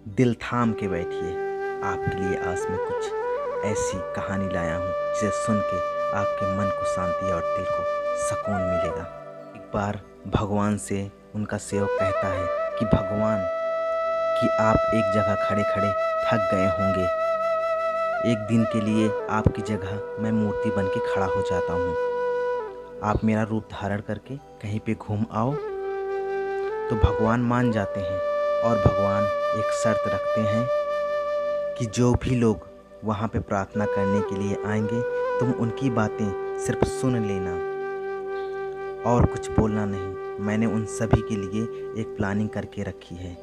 दिल थाम के बैठिए। आपके लिए आज मैं कुछ ऐसी कहानी लाया हूँ जिसे सुन के आपके मन को शांति और दिल को सुकून मिलेगा। एक बार भगवान से उनका सेवक कहता है कि भगवान, कि आप एक जगह खड़े खड़े थक गए होंगे। एक दिन के लिए आपकी जगह मैं मूर्ति बन के खड़ा हो जाता हूँ। आप मेरा रूप धारण करके कहीं पे घूम आओ। तो भगवान मान जाते हैं और भगवान एक शर्त रखते हैं कि जो भी लोग वहाँ पे प्रार्थना करने के लिए आएंगे तुम उनकी बातें सिर्फ सुन लेना और कुछ बोलना नहीं। मैंने उन सभी के लिए एक प्लानिंग करके रखी है।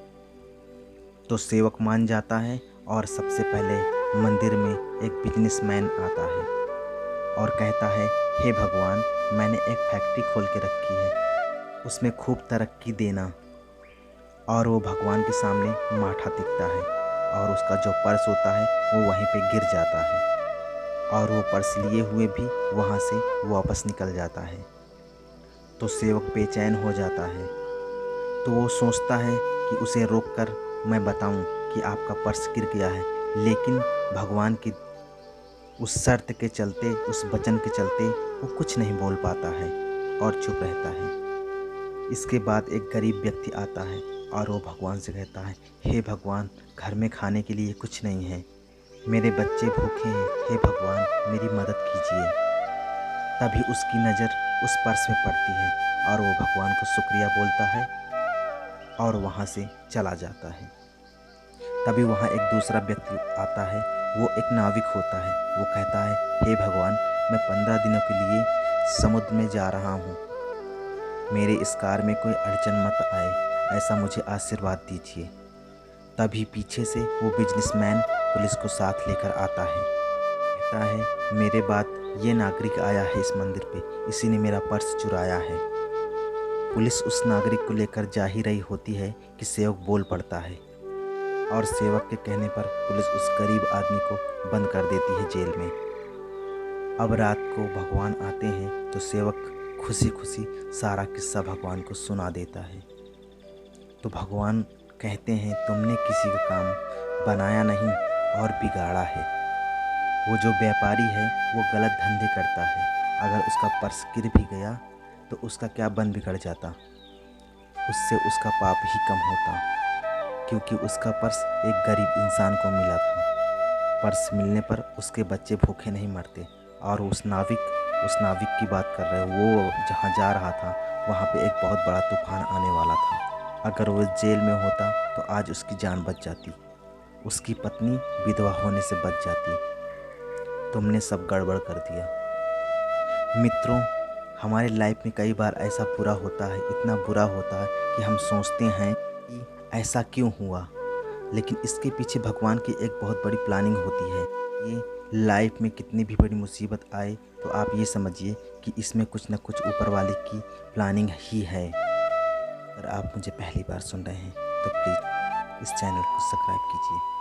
तो सेवक मान जाता है और सबसे पहले मंदिर में एक बिजनेसमैन आता है और कहता है, हे भगवान, मैंने एक फैक्ट्री खोल के रखी है, उसमें खूब तरक्की देना। और वो भगवान के सामने माथा टिकता है और उसका जो पर्स होता है वो वहीं पे गिर जाता है और वो पर्स लिए हुए भी वहाँ से वापस निकल जाता है। तो सेवक बेचैन हो जाता है। तो वो सोचता है कि उसे रोककर मैं बताऊं कि आपका पर्स गिर गया है, लेकिन भगवान की उस शर्त के चलते, उस वचन के चलते वो कुछ नहीं बोल पाता है और चुप रहता है। इसके बाद एक गरीब व्यक्ति आता है और वो भगवान से कहता है, हे भगवान, घर में खाने के लिए कुछ नहीं है, मेरे बच्चे भूखे हैं, हे भगवान मेरी मदद कीजिए। तभी उसकी नज़र उस पर्स में पड़ती है और वो भगवान को शुक्रिया बोलता है और वहाँ से चला जाता है। तभी वहाँ एक दूसरा व्यक्ति आता है, वो एक नाविक होता है। वो कहता है, हे भगवान, मैं 15 दिनों के लिए समुद्र में जा रहा हूँ, मेरे इस कार में कोई अड़चन मत आए, ऐसा मुझे आशीर्वाद दीजिए। तभी पीछे से वो बिजनेसमैन पुलिस को साथ लेकर आता है। कहता है, मेरे बाद ये नागरिक आया है इस मंदिर पे, इसी ने मेरा पर्स चुराया है। पुलिस उस नागरिक को लेकर जा ही रही होती है कि सेवक बोल पड़ता है और सेवक के कहने पर पुलिस उस गरीब आदमी को बंद कर देती है जेल में। अब रात को भगवान आते हैं तो सेवक खुशी खुशी सारा किस्सा भगवान को सुना देता है। तो भगवान कहते हैं, तुमने किसी का काम बनाया नहीं और बिगाड़ा है। वो जो व्यापारी है वो गलत धंधे करता है, अगर उसका पर्स गिर भी गया तो उसका क्या बन बिगड़ जाता, उससे उसका पाप ही कम होता, क्योंकि उसका पर्स एक गरीब इंसान को मिला था। पर्स मिलने पर उसके बच्चे भूखे नहीं मरते। और उस नाविक की बात कर रहे हो, वो जहाँ जा रहा था वहाँ पे एक बहुत बड़ा तूफान आने वाला था। अगर वो जेल में होता तो आज उसकी जान बच जाती, उसकी पत्नी विधवा होने से बच जाती। तुमने सब गड़बड़ कर दिया। मित्रों, हमारे लाइफ में कई बार ऐसा बुरा होता है, इतना बुरा होता है कि हम सोचते हैं कि ऐसा क्यों हुआ, लेकिन इसके पीछे भगवान की एक बहुत बड़ी प्लानिंग होती है। ये लाइफ में कितनी भी बड़ी मुसीबत आए तो आप ये समझिए कि इसमें कुछ न कुछ ऊपर वाले की प्लानिंग ही है। अगर आप मुझे पहली बार सुन रहे हैं तो प्लीज़ इस चैनल को सब्सक्राइब कीजिए।